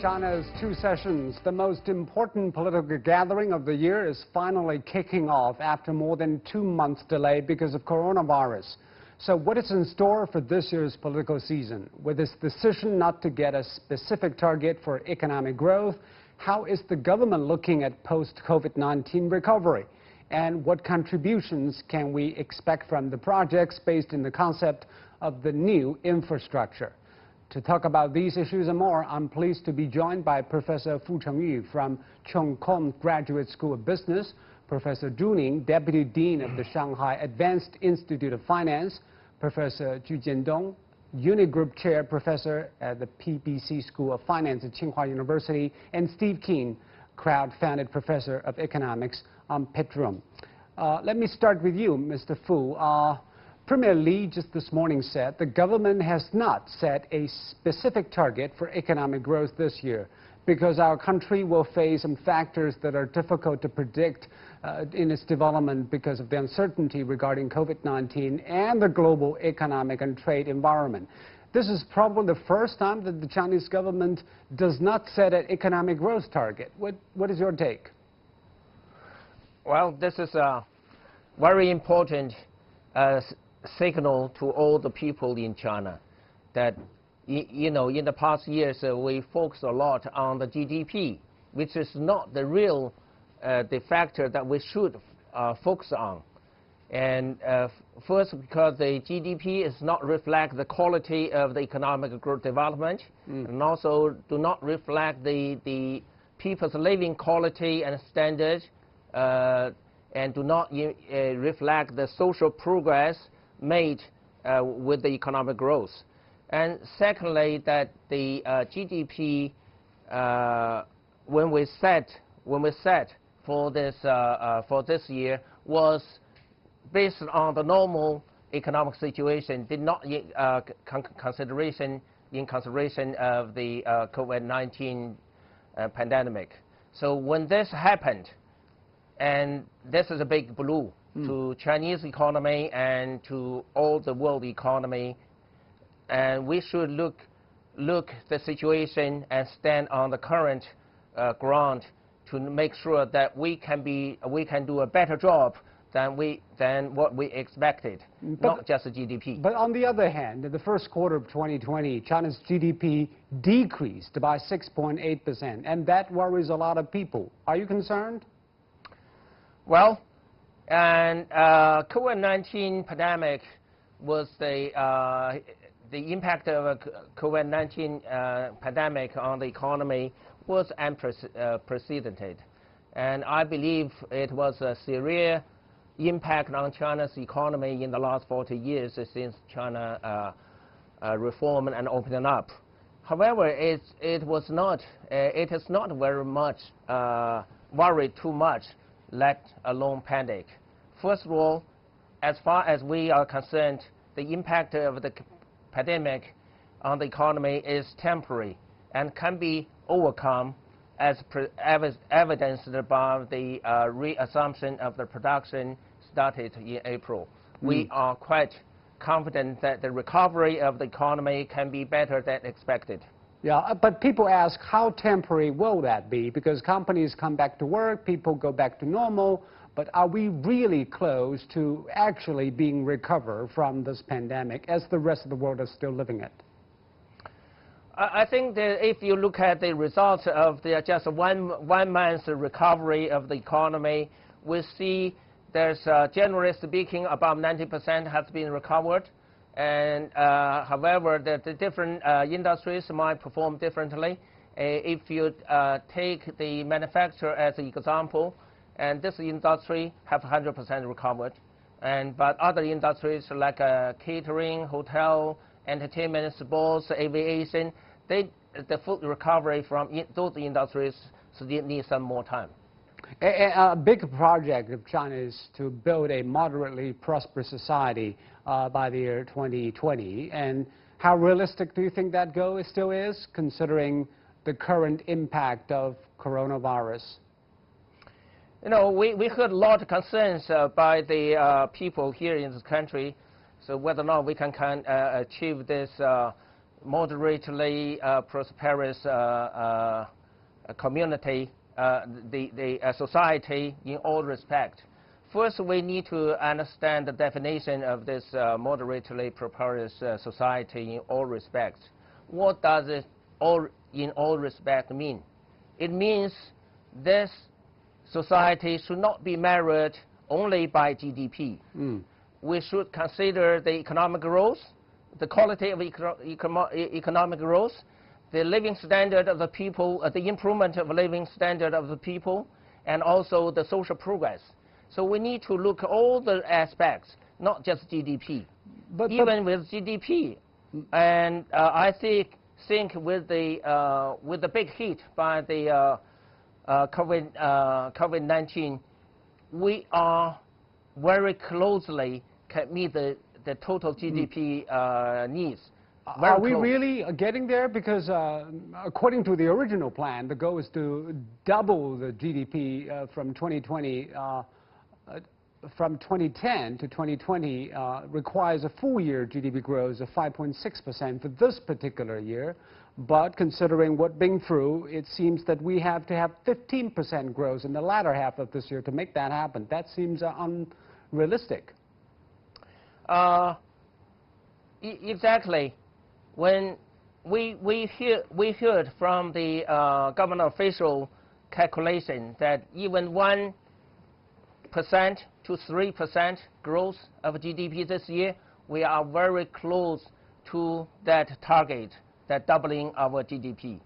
China's two sessions, the most important political gathering of the year, is finally kicking off after more than 2 months' delay because of coronavirus. So what is in store for this year's political season? With this decision not to get a specific target for economic growth, how is the government looking at post-COVID-19 recovery? And what contributions can we expect from the projects based in the concept of the new infrastructure? To talk about these issues and more, I'm pleased to be joined by Professor Fu Chengyu from Cheung Kong Graduate School of Business, Professor Zhu Ning, Deputy Dean of the Shanghai Advanced Institute of Finance, Professor Ju Jiandong, Unit Group Chair Professor at the PBC School of Finance at Tsinghua University, and Steve Keen, crowd-founded Professor of Economics on Petrum. Let me start with you, Mr. Fu. Premier Li just this morning said the government has not set a specific target for economic growth this year because our country will face some factors that are difficult to predict in its development because of the uncertainty regarding COVID-19 and the global economic and trade environment. This is probably the first time that the Chinese government does not set an economic growth target. What is your take? Well, this is a very important signal to all the people in China that, you know, in the past years we focused a lot on the GDP, which is not the real the factor that we should focus on. And first, because the GDP does not reflect the quality of the economic growth development, and also do not reflect the people's living quality and standards, and do not reflect the social progress made with the economic growth. And secondly, that the GDP, when we set for this year, was based on the normal economic situation, did not consideration of the COVID-19 pandemic. So when this happened, and this is a big blow to Chinese economy and to all the world economy, and we should look the situation and stand on the current ground to make sure that we can do a better job than what we expected, not just the GDP. But on the other hand, in the first quarter of 2020, China's GDP decreased by 6.8%, and that worries a lot of people. Are you concerned? Well, and COVID-19 pandemic was the impact of COVID-19 pandemic on the economy was unprecedented, and I believe it was a severe impact on China's economy in the last 40 years since China reformed and opened up. However, it has not very much worried too much, let alone panic. First of all, as far as we are concerned, the impact of the pandemic on the economy is temporary and can be overcome as evidenced by the reassumption of the production started in April. We are quite confident that the recovery of the economy can be better than expected. Yeah, but people ask, how temporary will that be? Because companies come back to work, people go back to normal, but are we really close to actually being recovered from this pandemic as the rest of the world is still living it? I think that if you look at the results of just one month's recovery of the economy, we see there's, generally speaking, about 90% has been recovered. And however, the different industries might perform differently. If you take the manufacturer as an example, and this industry have 100% recovered, but other industries like catering, hotel, entertainment, sports, aviation, the full recovery from those industries still need some more time. A big project of China is to build a moderately prosperous society by the year 2020. And how realistic do you think that goal still is, considering the current impact of coronavirus? You know, we heard a lot of concerns by the people here in this country, so whether or not we can achieve this moderately prosperous community, the society in all respects. First, we need to understand the definition of this moderately prosperous society in all respects. What does it in all respects mean? It means this society should not be measured only by GDP. We should consider the economic growth, the quality of economic growth, the living standard of the people, the improvement of living standard of the people, and also the social progress. So we need to look at all the aspects, not just GDP. Even with GDP, and I think with the big hit by the COVID-19, we are very closely can meet the total GDP needs. Are we really getting there? Because according to the original plan, the goal is to double the GDP from 2020. From 2010 to 2020 requires a full-year GDP growth of 5.6% for this particular year. But considering what being through, it seems that we have to have 15% growth in the latter half of this year to make that happen. That seems unrealistic. Exactly. When we heard from the government official calculation that even 1% to 3% growth of GDP this year, we are very close to that target, that doubling our GDP.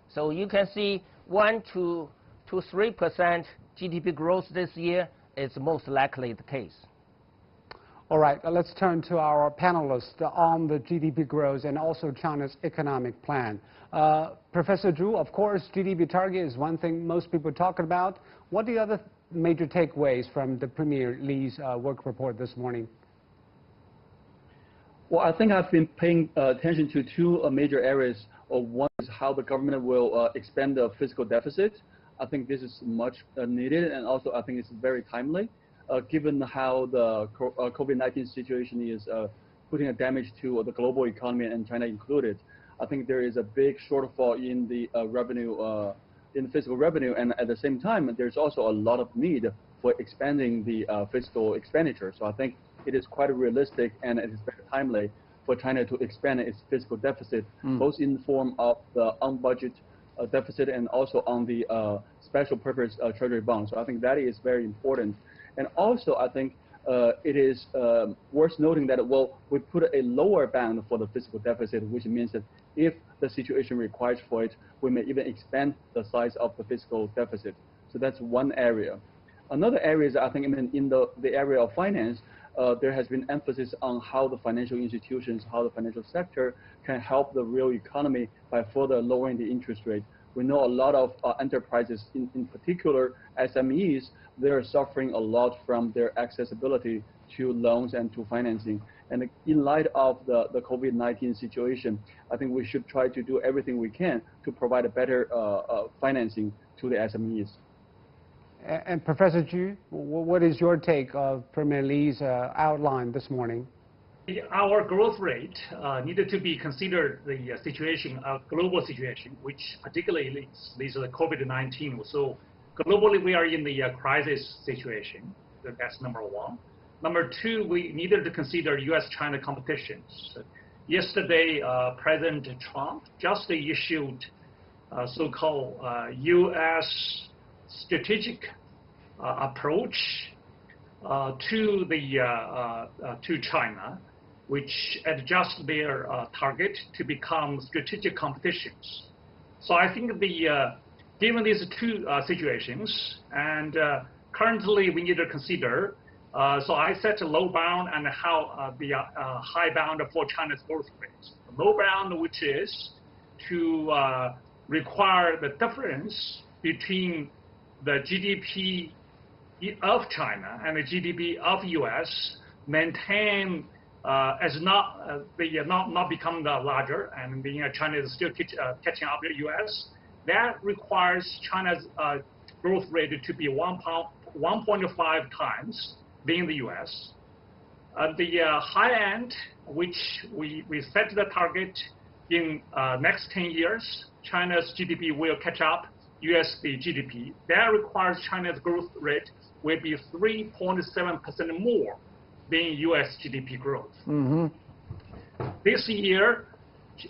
So you can see 1 to 3% GDP growth this year is most likely the case. All right, let's turn to our panelists on the GDP growth and also China's economic plan. Professor Zhu, of course, GDP target is one thing most people talk about. What are the other major takeaways from the Premier Li's work report this morning? Well, I think I've been paying attention to two major areas. One is how the government will expand the fiscal deficit. I think this is much needed, and also I think it's very timely, given how the COVID-19 situation is putting a damage to the global economy and China included. I think there is a big shortfall in the revenue, in fiscal revenue, and at the same time, there's also a lot of need for expanding the fiscal expenditure. So I think it is quite realistic and it is very timely for China to expand its fiscal deficit, both in the form of the on-budget deficit and also on the special purpose treasury bonds. So I think that is very important. And also, I think it is worth noting that, well, we put a lower bound for the fiscal deficit, which means that if the situation requires for it, we may even expand the size of the fiscal deficit. So that's one area. Another area is, I think, in the area of finance, there has been emphasis on how the financial institutions, how the financial sector can help the real economy by further lowering the interest rate. We know a lot of enterprises, in particular SMEs, they are suffering a lot from their accessibility to loans and to financing. And in light of the COVID-19 situation, I think we should try to do everything we can to provide a better financing to the SMEs. And Professor Zhu, what is your take of Premier Li's outline this morning? Our growth rate needed to be considered the situation of global situation, which particularly leads to the COVID-19. So globally, we are in the crisis situation. That's number one. Number two, we needed to consider U.S.-China competitions. Yesterday, President Trump just issued so-called U.S. strategic approach to China, which adjust their target to become strategic competitions. So I think given these two situations, and currently we need to consider, so I set a low bound and how the high bound for China's growth rate. The low bound, which is to require the difference between the GDP of China and the GDP of U.S. maintain as not become larger, and China is still catching up with the U.S. That requires China's growth rate to be 1.5 times being the U.S. The high end, which we set the target in next 10 years, China's GDP will catch up US GDP. That requires China's growth rate will be 3.7% more than US GDP growth. This year,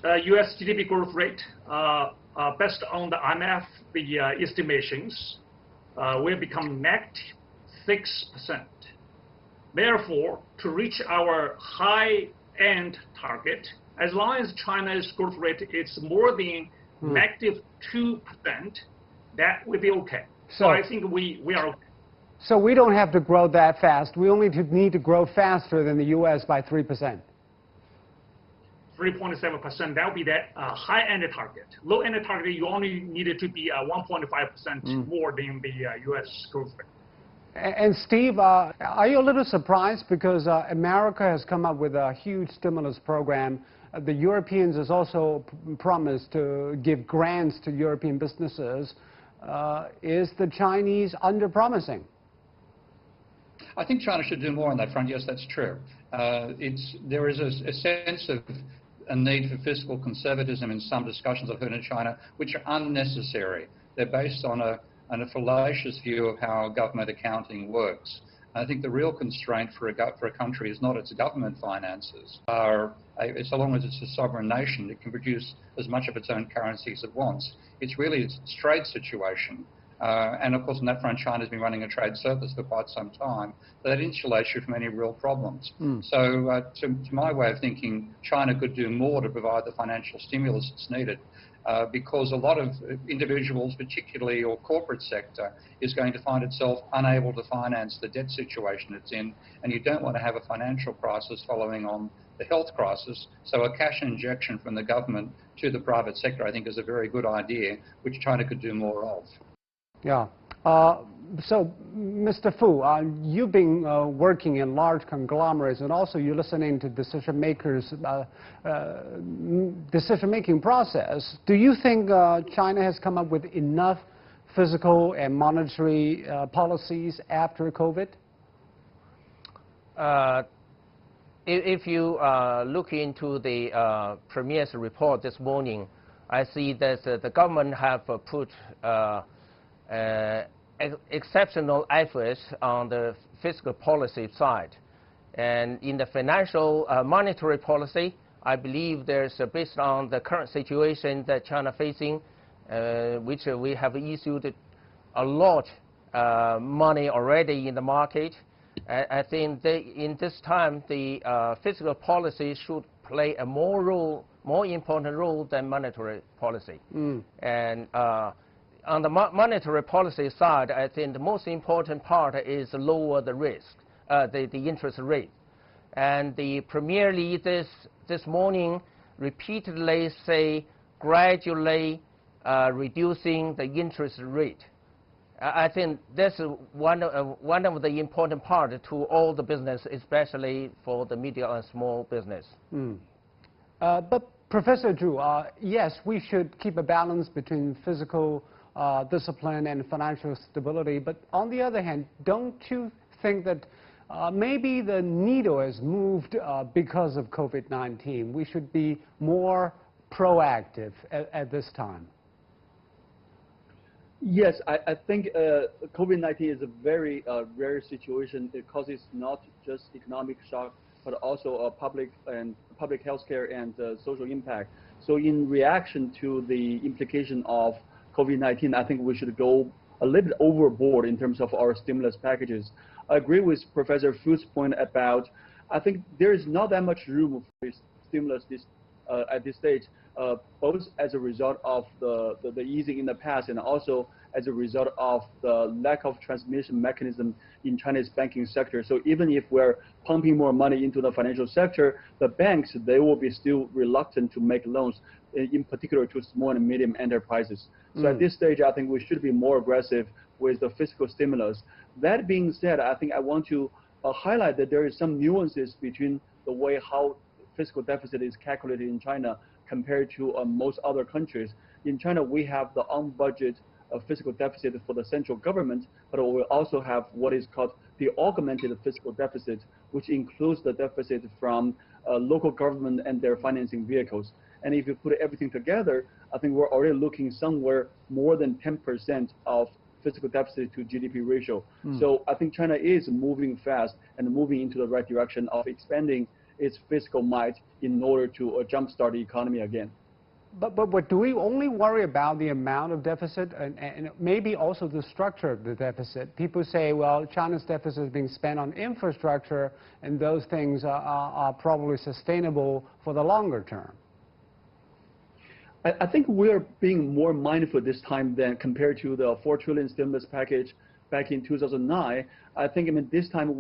US GDP growth rate, based on the IMF, the estimations, will become -6%. Therefore, to reach our high-end target, as long as China's growth rate is more than -2%, that will be okay. So I think we are okay. So we don't have to grow that fast. We only need to grow faster than the U.S. by 3%. 3.7%, that would be that high-end target. Low-end target, you only need it to be 1.5% more than the U.S. growth rate. And Steve, are you a little surprised because America has come up with a huge stimulus program? The Europeans has also promised to give grants to European businesses. Is the Chinese under-promising? I think China should do more on that front. Yes, that's true. There is a sense of a need for fiscal conservatism in some discussions I've heard in China, which are unnecessary. They're based on a fallacious view of how government accounting works. I think the real constraint for a country is not its government finances. So long as it's a sovereign nation, it can produce as much of its own currency as it wants. It's really its trade situation. And of course, on that front, China's been running a trade surplus for quite some time. That insulates you from any real problems. So to my way of thinking, China could do more to provide the financial stimulus that's needed. Because a lot of individuals, particularly or corporate sector, is going to find itself unable to finance the debt situation it's in, and you don't want to have a financial crisis following on the health crisis. So a cash injection from the government to the private sector, I think, is a very good idea, which China could do more of. Yeah. So, Mr. Fu, you've been working in large conglomerates, and also you're listening to decision makers' decision-making process. Do you think China has come up with enough fiscal and monetary policies after COVID? If you look into the Premier's report this morning, I see that the government have put exceptional efforts on the fiscal policy side. And in the financial monetary policy, I believe there's, based on the current situation that China facing, which we have issued a lot money already in the market. I think in this time, the fiscal policy should play a more important role than monetary policy. And on the monetary policy side, I think the most important part is lower the risk, the interest rate. And the Premier this morning repeatedly say gradually reducing the interest rate. I think that's one of the important part to all the business, especially for the medium and small business. But Professor Zhu, yes, we should keep a balance between physical discipline and financial stability. But on the other hand, don't you think that maybe the needle has moved because of COVID-19? We should be more proactive at this time. Yes, I think COVID-19 is a very rare situation because it's not just economic shock, but also a public health care and social impact. So in reaction to the implication of COVID-19, I think we should go a little bit overboard in terms of our stimulus packages. I agree with Professor Fu's point about, I think there is not that much room for stimulus at this stage, both as a result of the easing in the past and also as a result of the lack of transmission mechanism in China's banking sector. So even if we're pumping more money into the financial sector, the banks, they will be still reluctant to make loans, in particular to small and medium enterprises. So at this stage, I think we should be more aggressive with the fiscal stimulus. That being said, I think I want to highlight that there is some nuances between the way how fiscal deficit is calculated in China compared to most other countries. In China, we have the on-budget fiscal deficit for the central government, but we also have what is called the augmented fiscal deficit, which includes the deficit from local government and their financing vehicles. And if you put everything together, I think we're already looking somewhere more than 10% of fiscal deficit to GDP ratio. So I think China is moving fast and moving into the right direction of expanding its fiscal might in order to jumpstart the economy again. But do we only worry about the amount of deficit and maybe also the structure of the deficit? People say, well, China's deficit is being spent on infrastructure, and those things are probably sustainable for the longer term. I think we're being more mindful this time than compared to the 4 trillion stimulus package back in 2009. I think this time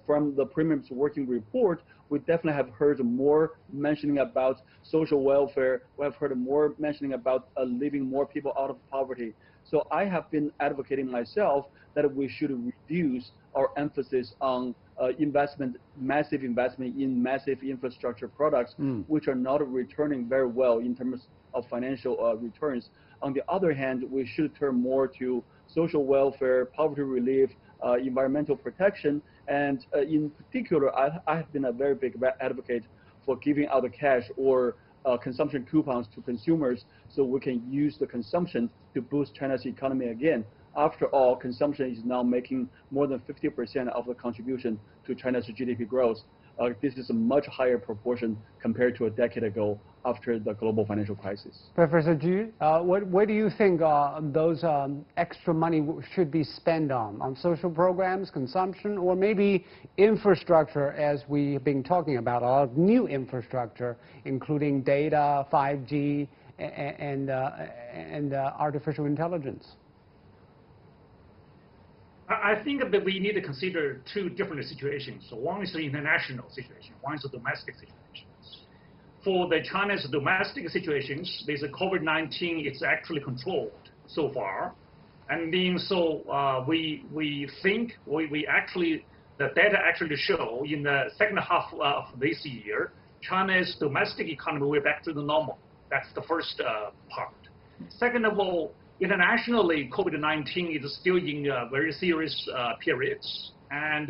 from the Premier's working report, we definitely have heard more mentioning about social welfare. We have heard more mentioning about leaving more people out of poverty. So I have been advocating myself that we should reduce our emphasis on massive investment in massive infrastructure products, which are not returning very well in terms of financial returns. On the other hand, we should turn more to social welfare, poverty relief, environmental protection, and in particular, I have been a very big advocate for giving out the cash or consumption coupons to consumers so we can use the consumption to boost China's economy again. After all, consumption is now making more than 50% of the contribution to China's GDP growth. This is a much higher proportion compared to a decade ago after the global financial crisis. Professor Zhu, what do you think those extra money should be spent on social programs, consumption, or maybe infrastructure, as we've been talking about, a lot of new infrastructure, including data, 5G, and artificial intelligence? I think that we need to consider two different situations. So one is the international situation, one is the domestic situation. For the China's domestic situations, there's a COVID-19, it's actually controlled so far. And being so, we think, the data actually show in the second half of this year, China's domestic economy will be back to the normal. That's the first part. Second of all, internationally, COVID-19 is still in very serious periods, and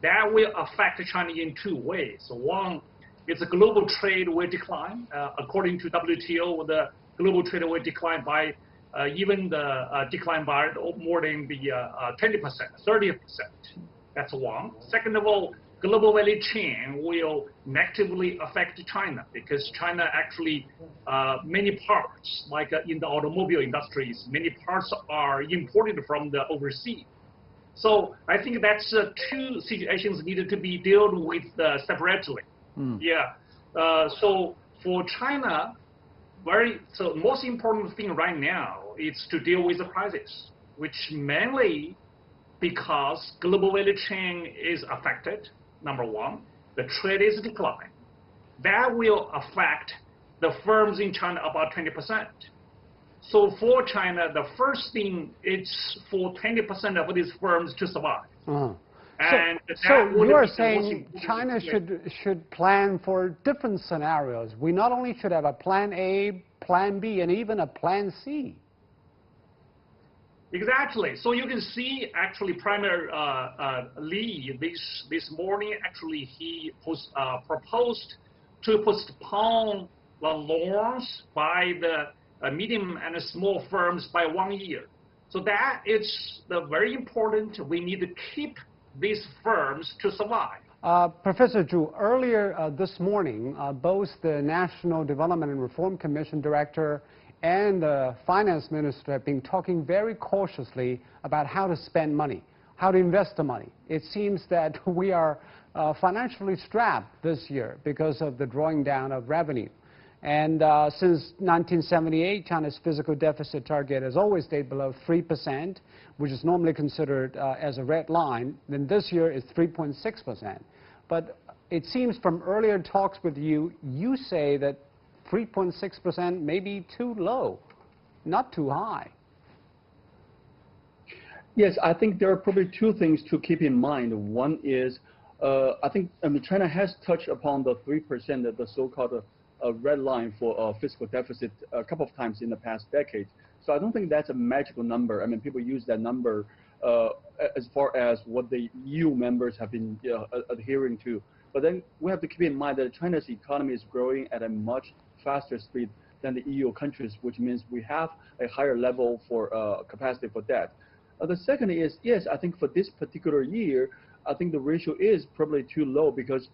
that will affect China in two ways. So one, it's a global trade will decline. According to WTO, the global trade will decline by decline by more than the 20%, 30%. That's one. Second of all, global value chain will negatively affect China because China actually, many parts, like in the automobile industries, many parts are imported from the overseas. So I think that's two situations needed to be dealt with separately. Yeah. So for China, most important thing right now is to deal with the crisis, which mainly because global value chain is affected. Number one, the trade is declining. That will affect the firms in China about 20%. So for China, the first thing is for 20% of these firms to survive. And so you are saying China should plan for different scenarios. We not only should have a plan A, plan B, and even a plan C. Exactly. So you can see actually Premier Li this morning actually he proposed to postpone the loans by the medium and small firms by 1 year. So that is very important. We need to keep these firms to survive. Professor Zhu, earlier this morning, both the National Development and Reform Commission Director and the Finance Minister have been talking very cautiously about how to spend money, how to invest the money. It seems that we are financially strapped this year because of the drawing down of revenue. And since 1978, China's fiscal deficit target has always stayed below 3%, which is normally considered as a red line. Then this year it's 3.6%. But it seems from earlier talks with you, you say that 3.6% may be too low, not too high. Yes, I think there are probably two things to keep in mind. One is, I think China has touched upon the 3%, the so-called red line for fiscal deficit a couple of times in the past decade. So I don't think that's a magical number. I mean, people use that number as far as what the EU members have been adhering to. But then we have to keep in mind that China's economy is growing at a much faster speed than the EU countries, which means we have a higher level for capacity for debt. The second is, yes, I think for this particular year, I think the ratio is probably too low because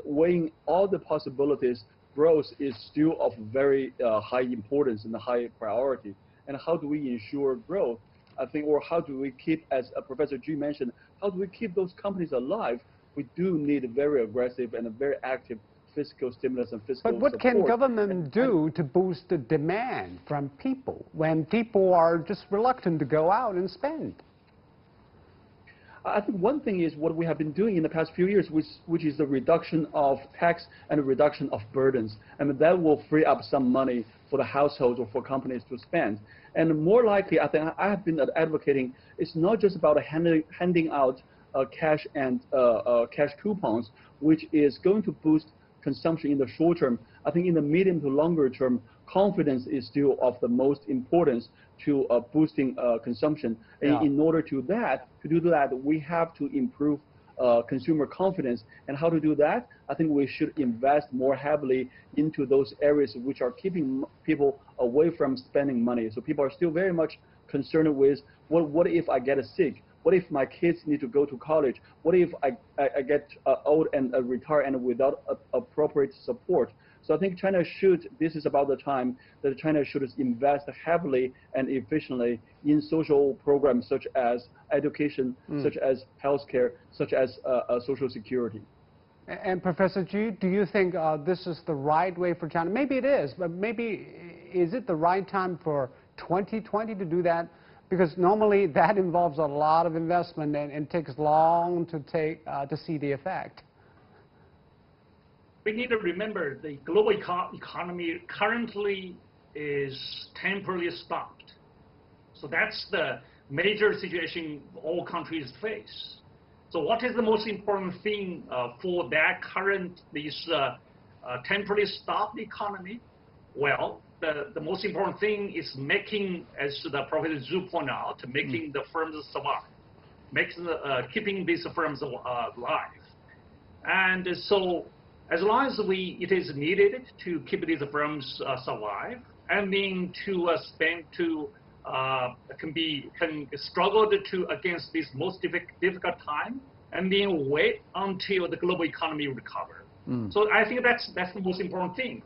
weighing all the possibilities, growth is still of very high importance and a high priority. And how do we ensure growth? I think, or how do we keep, as Professor Ju mentioned, how do we keep those companies alive? We do need a very aggressive and a very active fiscal stimulus and fiscal support. But what can government do to boost the demand from people when people are just reluctant to go out and spend? I think one thing is what we have been doing in the past few years, which is the reduction of tax and the reduction of burdens. And that will free up some money for the households or for companies to spend. And more likely, I think I have been advocating, it's not just about handing out cash and cash coupons, which is going to boost consumption in the short term. I think in the medium to longer term, confidence is still of the most importance to boosting consumption. And in order to do that, we have to improve consumer confidence. And how to do that? I think we should invest more heavily into those areas which are keeping people away from spending money. So people are still very much concerned with what if I get sick? What if my kids need to go to college? What if I get old and retire and without appropriate support? So I think China should, this is about the time that China should invest heavily and efficiently in social programs such as education, such as healthcare, such as social security. And Professor Ju, do you think this is the right way for China? Maybe it is, but maybe is it the right time for 2020 to do that? Because normally that involves a lot of investment and takes long to see the effect. We need to remember the global economy currently is temporarily stopped. So that's the major situation all countries face. So what is the most important thing for that this temporarily stopped economy? Well, the most important thing is making, as the Professor Zhu pointed out, making the firms survive, keeping these firms alive. And so as long as it is needed to keep these firms survive, and then to can struggle against this most difficult time, and then wait until the global economy recovers. So I think that's the most important thing.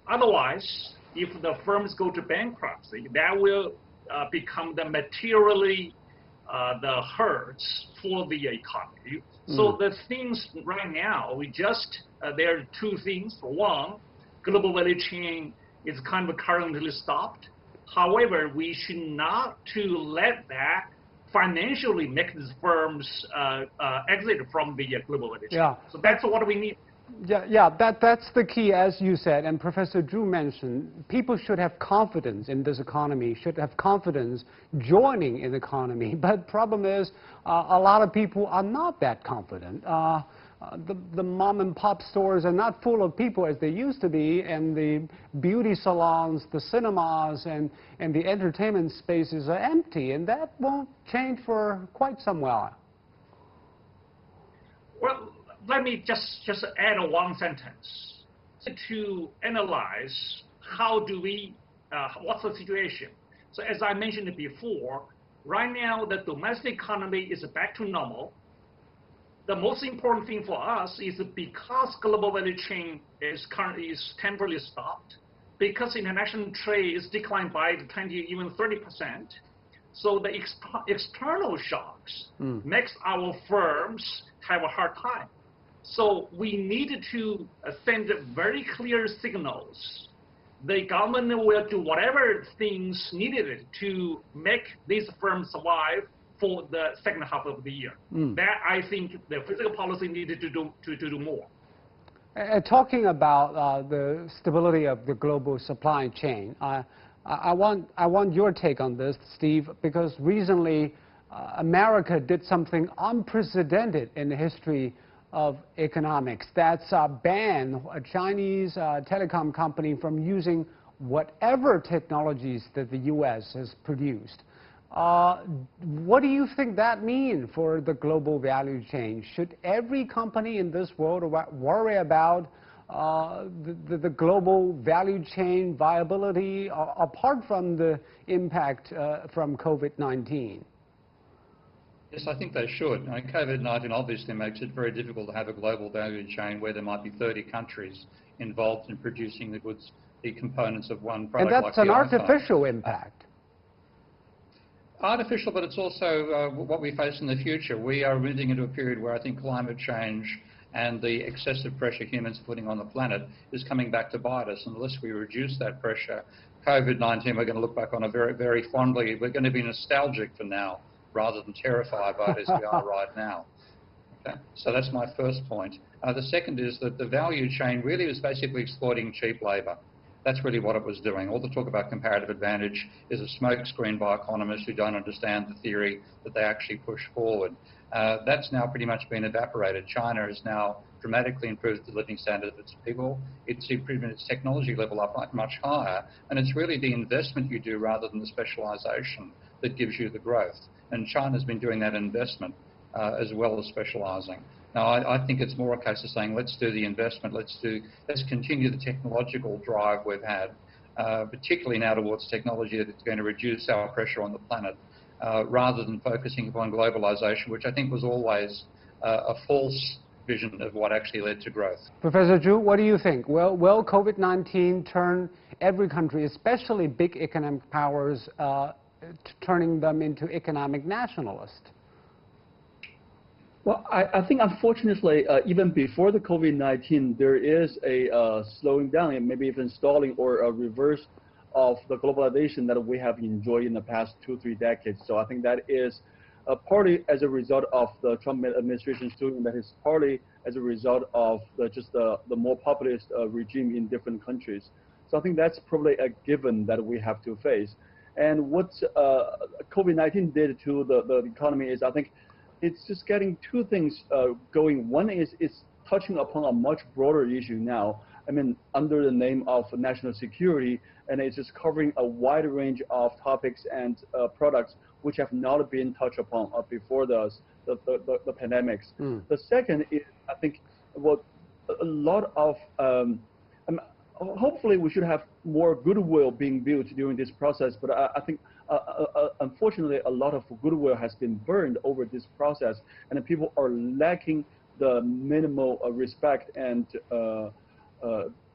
Otherwise, if the firms go to bankruptcy, that will become the materially the hurts for the economy. So the things right now, there are two things. One, global value chain is kind of currently stopped. However, we should not let that financially make these firms exit from the global value chain. So that's what we need. That's the key, as you said, and Professor Zhu mentioned. People should have confidence in this economy, should have confidence joining in the economy. But problem is, a lot of people are not that confident. The mom and pop stores are not full of people as they used to be, and the beauty salons, the cinemas, and the entertainment spaces are empty, and that won't change for quite some while. Well, let me just add one sentence to analyze what's the situation. So as I mentioned before, right now the domestic economy is back to normal. The most important thing for us is because global value chain is temporarily stopped, because international trade is declined by 20, even 30%. So the external shocks makes our firms have a hard time. So we need to send very clear signals. The government will do whatever things needed to make these firms survive for the second half of the year. That I think the fiscal policy needed to do more. Talking about the stability of the global supply chain, I want your take on this, Steve, because recently America did something unprecedented in the history of economics. That's ban a Chinese telecom company from using whatever technologies that the U.S. has produced. What do you think that means for the global value chain? Should every company in this world worry about the global value chain viability, apart from the impact from COVID-19? Yes, I think they should. COVID-19 obviously makes it very difficult to have a global value chain where there might be 30 countries involved in producing the goods, the components of one product. And that's like an artificial impact. Artificial, but it's also what we face in the future. We are moving into a period where I think climate change and the excessive pressure humans are putting on the planet is coming back to bite us. Unless we reduce that pressure, COVID-19, we're going to look back on it very, very fondly. We're going to be nostalgic for now, rather than terrified by it as we are right now. Okay? So that's my first point. The second is that the value chain really was basically exploiting cheap labour. That's really what it was doing. All the talk about comparative advantage is a smokescreen by economists who don't understand the theory that they actually push forward. That's now pretty much been evaporated. China has now dramatically improved the living standard of its people. It's improved its technology level up much higher. And it's really the investment you do rather than the specialisation that gives you the growth. And China's been doing that investment as well as specialising. Now, I think it's more a case of saying, let's do the investment, let's continue the technological drive we've had, particularly now towards technology that's going to reduce our pressure on the planet, rather than focusing upon globalisation, which I think was always a false vision of what actually led to growth. Professor Zhu, what do you think? Will COVID-19 turn every country, especially big economic powers, turning them into economic nationalists? Well, I think unfortunately, even before the COVID-19, there is a slowing down and maybe even stalling or a reverse of the globalization that we have enjoyed in the past 2-3 decades. So I think that is partly as a result of the Trump administration's doing, that is partly as a result of the more populist regime in different countries. So I think that's probably a given that we have to face. And what COVID-19 did to the economy is, I think, it's just getting two things going. One is it's touching upon a much broader issue now. I mean, under the name of national security, and it's just covering a wide range of topics and products which have not been touched upon before the pandemics. The second is, I think, what a lot of hopefully we should have more goodwill being built during this process, but I think unfortunately a lot of goodwill has been burned over this process, and people are lacking the minimal respect and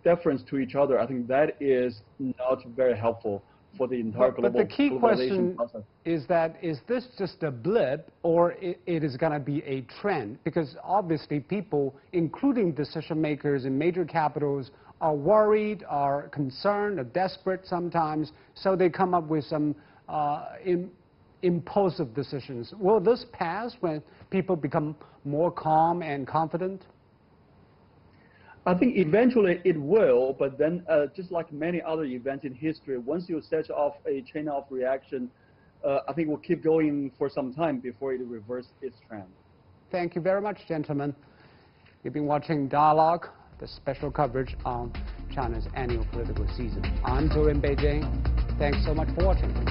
deference to each other. I think that is not very helpful for the entire global But the key question process. is that, is this just a blip, or it is going to be a trend? Because obviously people, including decision makers in major capitals, are worried, are concerned, are desperate sometimes, so they come up with some impulsive decisions. Will this pass when people become more calm and confident? I think eventually it will, but then just like many other events in history, once you set off a chain of reaction, I think we'll keep going for some time before it reverses its trend. Thank you very much, gentlemen. You've been watching Dialogue, the special coverage on China's annual political season. I'm Zhu in Beijing. Thanks so much for watching.